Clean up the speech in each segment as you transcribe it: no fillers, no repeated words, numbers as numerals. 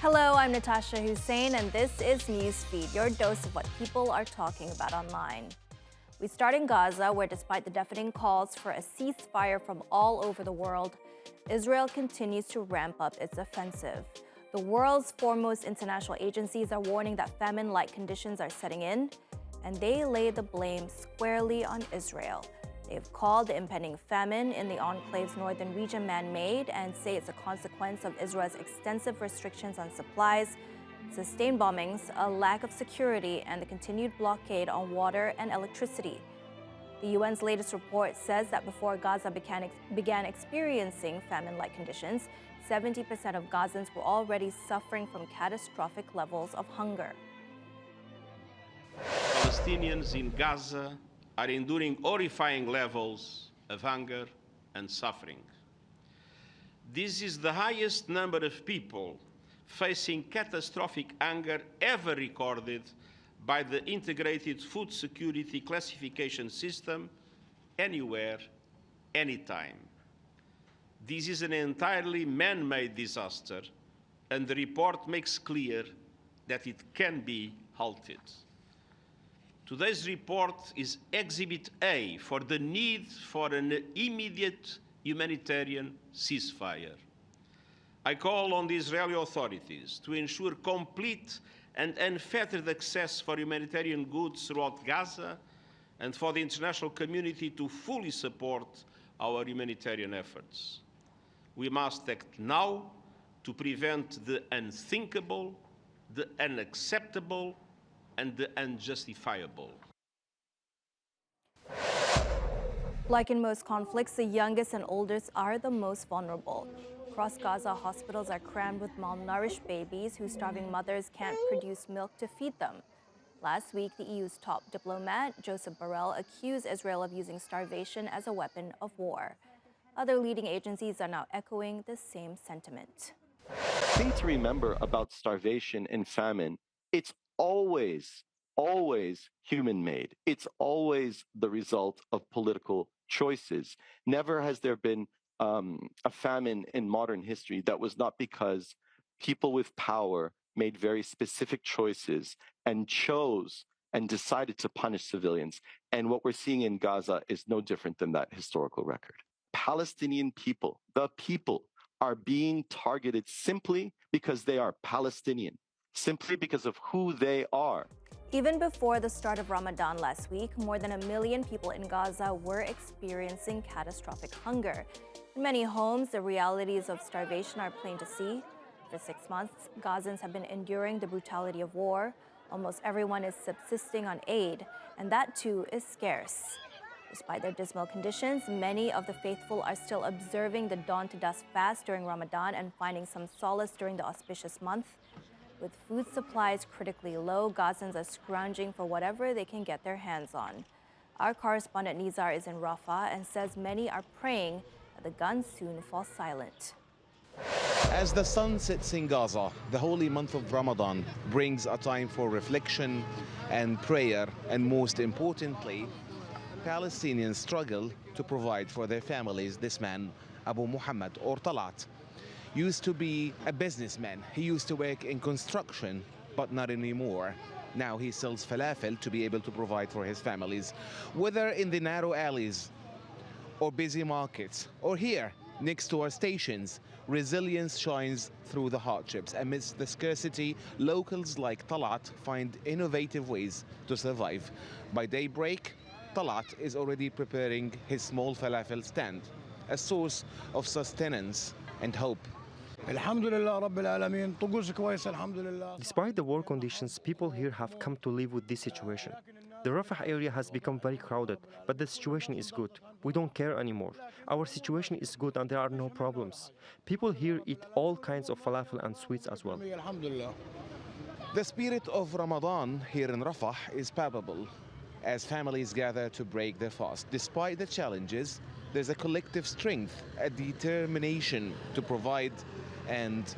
Hello, I'm Natasha Hussein, and this is Newsfeed, your dose of what people are talking about online. We start in Gaza, where despite the deafening calls for a ceasefire from all over the world, Israel continues to ramp up its offensive. The world's foremost international agencies are warning that famine-like conditions are setting in, and they lay the blame squarely on Israel. They've called the impending famine in the enclave's northern region man-made and say it's a consequence of Israel's extensive restrictions on supplies, sustained bombings, a lack of security, and the continued blockade on water and electricity. The UN's latest report says that before Gaza began experiencing famine-like conditions, 70% of Gazans were already suffering from catastrophic levels of hunger. Palestinians in Gaza are enduring horrifying levels of hunger and suffering. This is the highest number of people facing catastrophic hunger ever recorded by the Integrated Food Security Classification System anywhere, anytime. This is an entirely man-made disaster, and the report makes clear that it can be halted. Today's report is Exhibit A for the need for an immediate humanitarian ceasefire. I call on the Israeli authorities to ensure complete and unfettered access for humanitarian goods throughout Gaza and for the international community to fully support our humanitarian efforts. We must act now to prevent the unthinkable, the unacceptable, and the unjustifiable. Like in most conflicts, the youngest and oldest are the most vulnerable. Across Gaza, hospitals are crammed with malnourished babies whose starving mothers can't produce milk to feed them. Last week, the EU's top diplomat, Joseph Borrell, accused Israel of using starvation as a weapon of war. Other leading agencies are now echoing the same sentiment. The thing to remember about starvation and famine, it's always human-made. It's always the result of political choices. Never has there been a famine in modern history that was not because people with power made very specific choices and chose and decided to punish civilians. And what we're seeing in Gaza is no different than that historical record. Palestinian people, the people, are being targeted simply because they are Palestinian, simply because of who they are. Even before the start of Ramadan last week, more than 1 million people in Gaza were experiencing catastrophic hunger. In many homes, the realities of starvation are plain to see. For 6 months, Gazans have been enduring the brutality of war. Almost everyone is subsisting on aid, and that too is scarce. Despite their dismal conditions, many of the faithful are still observing the dawn to dusk fast during Ramadan and finding some solace during the auspicious month. With food supplies critically low, Gazans are scrounging for whatever they can get their hands on. Our correspondent Nizar is in Rafah and says many are praying that the guns soon fall silent. As the sun sets in Gaza, the holy month of Ramadan brings a time for reflection and prayer, and most importantly, Palestinians struggle to provide for their families. This man, Abu Muhammad or Talat, used to be a businessman. He used to work in construction, but not anymore. Now he sells falafel to be able to provide for his families. Whether in the narrow alleys or busy markets or here next to our stations, resilience shines through the hardships. Amidst the scarcity, locals like Talat find innovative ways to survive. By daybreak, Talat is already preparing his small falafel stand, a source of sustenance and hope. Despite the war conditions, people here have come to live with this situation. The Rafah area has become very crowded, but the situation is good. We don't care anymore. Our situation is good and there are no problems. People here eat all kinds of falafel and sweets as well. The spirit of Ramadan here in Rafah is palpable as families gather to break their fast. Despite the challenges, there's a collective strength, a determination to provide and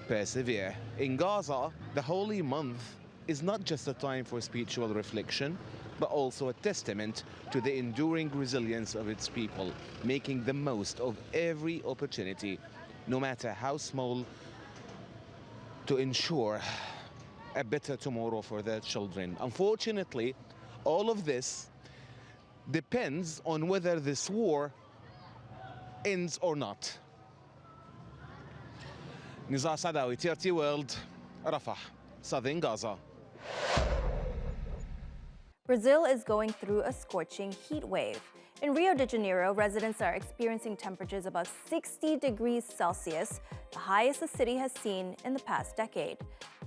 persevere. In Gaza, the holy month is not just a time for spiritual reflection, but also a testament to the enduring resilience of its people, making the most of every opportunity, no matter how small to ensure a better tomorrow for their children. Unfortunately, all of this depends on whether this war ends or not. Nizar Sadawi, TRT World, Rafah, southern Gaza. Brazil is going through a scorching heat wave. In Rio de Janeiro, residents are experiencing temperatures above 60 degrees Celsius, the highest the city has seen in the past decade.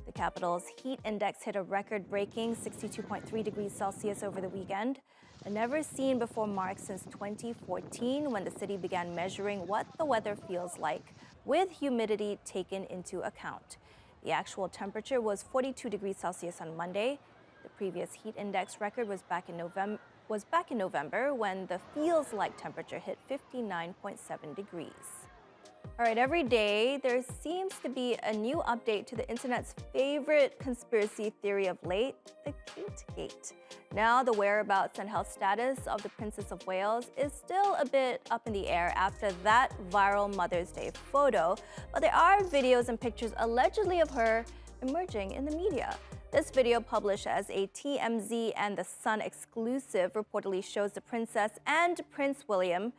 The capital's heat index hit a record-breaking 62.3 degrees Celsius over the weekend, a never-seen-before mark since 2014 when the city began measuring what the weather feels like, with humidity taken into account. The actual temperature was 42 degrees Celsius on Monday. The previous heat index record was back in November when the feels-like temperature hit 59.7 degrees. All right, every day there seems to be a new update to the internet's favorite conspiracy theory of late, the Kate Gate. Now the whereabouts and health status of the Princess of Wales is still a bit up in the air after that viral Mother's Day photo, but there are videos and pictures allegedly of her emerging in the media. This video, published as a TMZ and The Sun exclusive, reportedly shows the princess and Prince William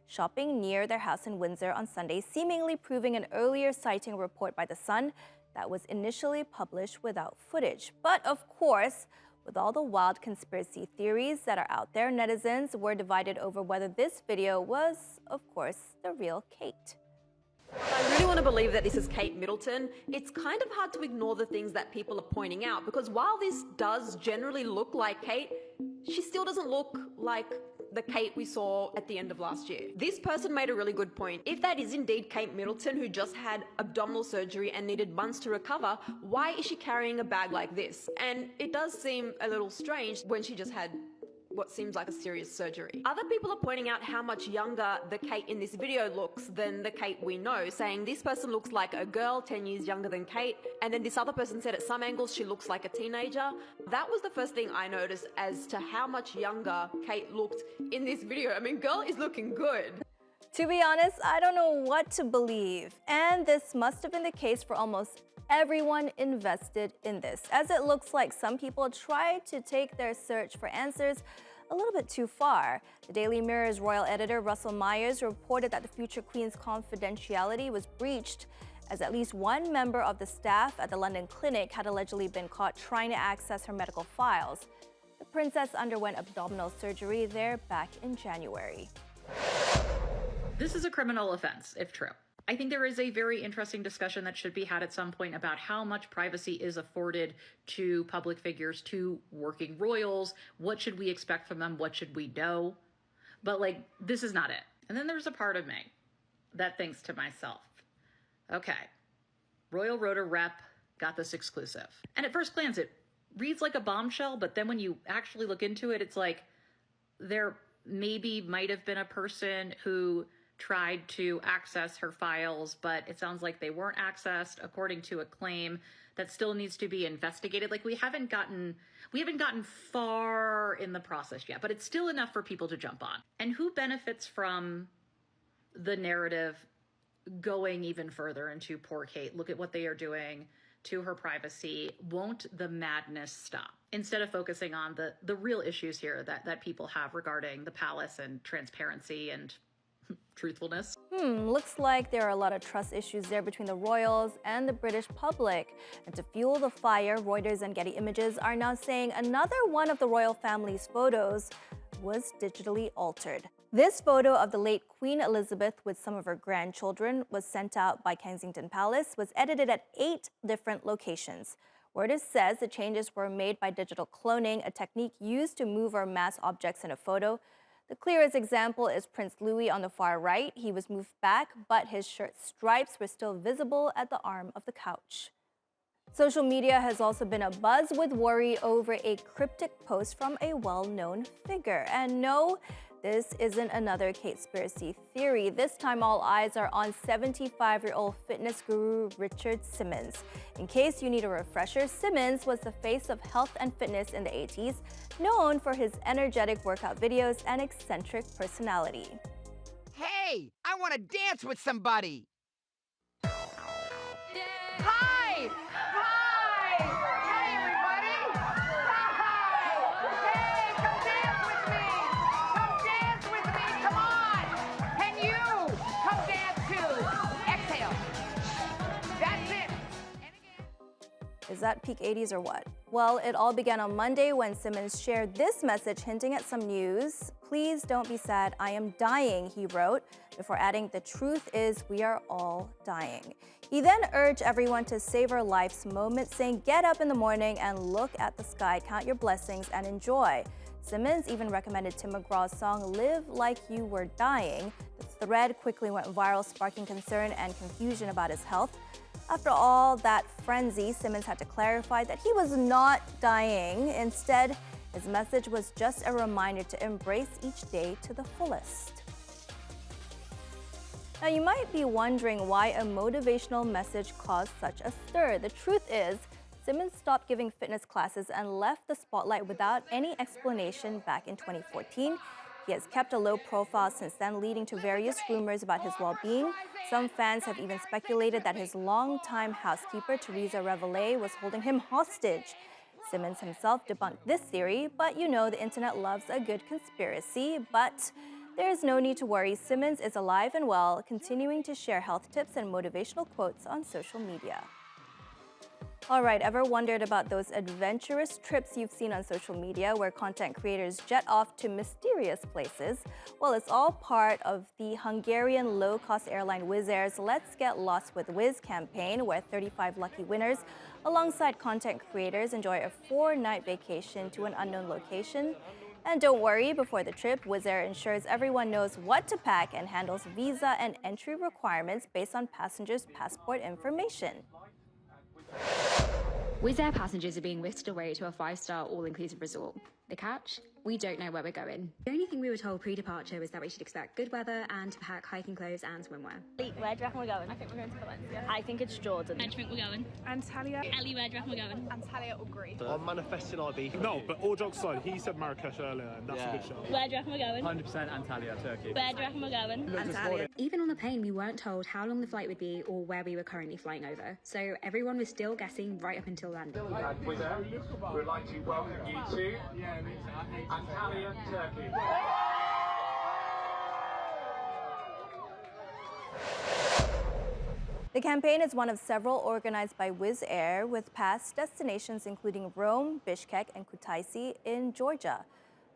shopping near their house in Windsor on Sunday, seemingly proving an earlier sighting report by The Sun that was initially published without footage. But of course, with all the wild conspiracy theories that are out there, netizens were divided over whether this video was, of course, the real Kate. I really want to believe that this is Kate Middleton. It's kind of hard to ignore the things that people are pointing out, because while this does generally look like Kate, she still doesn't look like the Kate we saw at the end of last year. This person made a really good point. If that is indeed Kate Middleton, who just had abdominal surgery and needed months to recover, why is she carrying a bag like this? And it does seem a little strange when she just had what seems like a serious surgery. Other people are pointing out how much younger the Kate in this video looks than the Kate we know, saying this person looks like a girl 10 years younger than Kate, and then this other person said at some angles she looks like a teenager. That was the first thing I noticed as to how much younger Kate looked in this video. I mean, girl is looking good. To be honest, I don't know what to believe, and this must have been the case for almost everyone invested in this, as it looks like some people tried to take their search for answers a little bit too far. The Daily Mirror's royal editor Russell Myers reported that the future Queen's confidentiality was breached, as at least one member of the staff at the London clinic had allegedly been caught trying to access her medical files. The princess underwent abdominal surgery there back in January. This is a criminal offense, if true. I think there is a very interesting discussion that should be had at some point about how much privacy is afforded to public figures, to working royals. What should we expect from them? What should we know? But this is not it. And then there's a part of me that thinks to myself, okay, Royal Rota rep got this exclusive. And at first glance, it reads like a bombshell, but then when you actually look into it, it's like there maybe might have been a person who tried to access her files, but it sounds like they weren't accessed according to a claim that still needs to be investigated. We haven't gotten far in the process yet, but it's still enough for people to jump on. And who benefits from the narrative going even further into poor Kate? Look at what they are doing to her privacy. Won't the madness stop? Instead of focusing on the real issues here that people have regarding the palace and transparency and truthfulness. Looks like there are a lot of trust issues there between the royals and the British public. And to fuel the fire, Reuters and Getty Images are now saying another one of the royal family's photos was digitally altered. This photo of the late Queen Elizabeth with some of her grandchildren was sent out by Kensington Palace, was edited at 8 different locations. Reuters says the changes were made by digital cloning, a technique used to move or mass objects in a photo. The clearest example is Prince Louis on the far right. He was moved back, but his shirt stripes were still visible at the arm of the couch. Social media has also been abuzz with worry over a cryptic post from a well-known figure. And no, this isn't another Kate-spiracy theory. This time all eyes are on 75-year-old fitness guru Richard Simmons. In case you need a refresher, Simmons was the face of health and fitness in the 80s, known for his energetic workout videos and eccentric personality. Hey, I want to dance with somebody. Hi! that peak 80s or what? Well, it all began on Monday when Simmons shared this message hinting at some news. "Please don't be sad, I am dying," he wrote, before adding, "The truth is we are all dying." He then urged everyone to savor life's moment, saying, "Get up in the morning and look at the sky, count your blessings and enjoy." Simmons even recommended Tim McGraw's song "Live Like You Were Dying." The thread quickly went viral, sparking concern and confusion about his health. After all that frenzy, Simmons had to clarify that he was not dying. Instead, his message was just a reminder to embrace each day to the fullest. Now, you might be wondering why a motivational message caused such a stir. The truth is, Simmons stopped giving fitness classes and left the spotlight without any explanation back in 2014. He has kept a low profile since then, leading to various rumors about his well-being. Some fans have even speculated that his longtime housekeeper, Teresa Reveille, was holding him hostage. Simmons himself debunked this theory, but you know the internet loves a good conspiracy. But there is no need to worry. Simmons is alive and well, continuing to share health tips and motivational quotes on social media. All right, ever wondered about those adventurous trips you've seen on social media where content creators jet off to mysterious places? Well, it's all part of the Hungarian low-cost airline WhizAir's Let's Get Lost with Whiz campaign, where 35 lucky winners, alongside content creators, enjoy a 4-night vacation to an unknown location. And don't worry, before the trip, WhizAir ensures everyone knows what to pack and handles visa and entry requirements based on passengers' passport information. WhizAir passengers are being whisked away to a 5-star all-inclusive resort. The catch? We don't know where we're going. The only thing we were told pre-departure was that we should expect good weather and to pack hiking clothes and swimwear. Where do you reckon we're going? I think we're going to Valencia. I think it's Jordan. Where do you think we're going? Antalya. Ellie, where do you reckon we're going? Antalya or Greece. I'm manifesting Ibiza. No, but all jokes aside, he said Marrakesh earlier, and that's a good show. Where do you reckon we're going? 100% Antalya, Turkey. Where do you reckon we're going? Antalya. Even on the plane, we weren't told how long the flight would be or where we were currently flying over. So everyone was still guessing right up until landing. We would like to welcome you to Antalya, Turkey. The campaign is one of several organized by WhizAir, with past destinations including Rome, Bishkek, and Kutaisi in Georgia.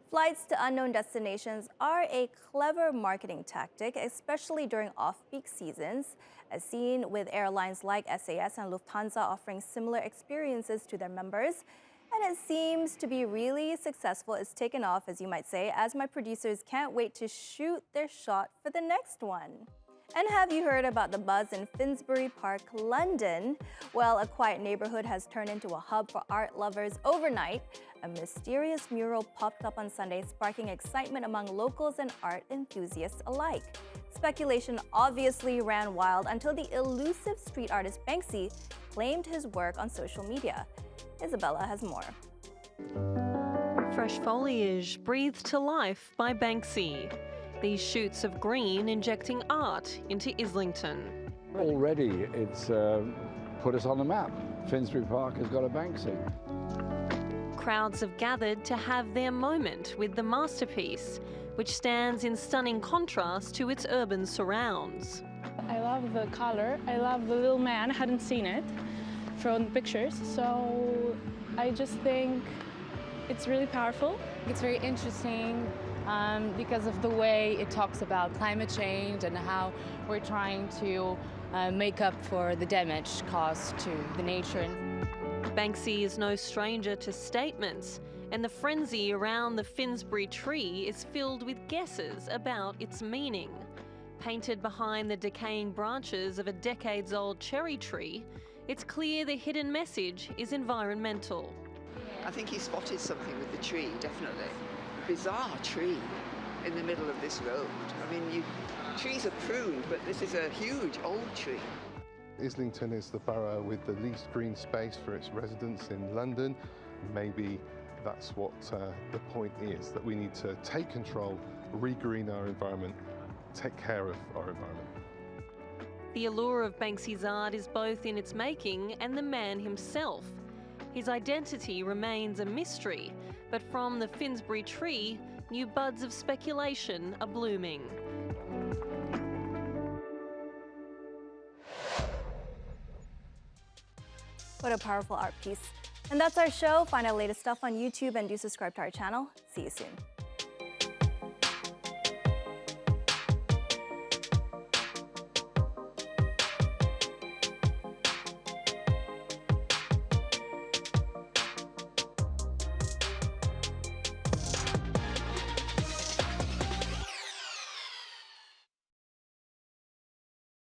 Flights to unknown destinations are a clever marketing tactic, especially during off-peak seasons, as seen with airlines like SAS and Lufthansa offering similar experiences to their members. And it seems to be really successful. It's taken off, as you might say, as my producers can't wait to shoot their shot for the next one. And have you heard about the buzz in Finsbury Park, London? Well, a quiet neighborhood has turned into a hub for art lovers overnight. A mysterious mural popped up on Sunday, sparking excitement among locals and art enthusiasts alike. Speculation obviously ran wild until the elusive street artist Banksy claimed his work on social media. Isabella has more. Fresh foliage breathed to life by Banksy. These shoots of green injecting art into Islington. Already it's put us on the map. Finsbury Park has got a Banksy. Crowds have gathered to have their moment with the masterpiece, which stands in stunning contrast to its urban surrounds. I love the color. I love the little man. I hadn't seen it from the pictures, so I just think it's really powerful. It's very interesting because of the way it talks about climate change and how we're trying to make up for the damage caused to the nature. Banksy is no stranger to statements, and the frenzy around the Finsbury tree is filled with guesses about its meaning. Painted behind the decaying branches of a decades-old cherry tree, it's clear the hidden message is environmental. I think he spotted something with the tree, definitely. A bizarre tree in the middle of this road. I mean, trees are pruned, but this is a huge old tree. Islington is the borough with the least green space for its residents in London. Maybe that's what the point is, that we need to take control, regreen our environment, take care of our environment. The allure of Banksy's art is both in its making and the man himself. His identity remains a mystery, but from the Finsbury tree, new buds of speculation are blooming. What a powerful art piece. And that's our show. Find our latest stuff on YouTube and do subscribe to our channel. See you soon.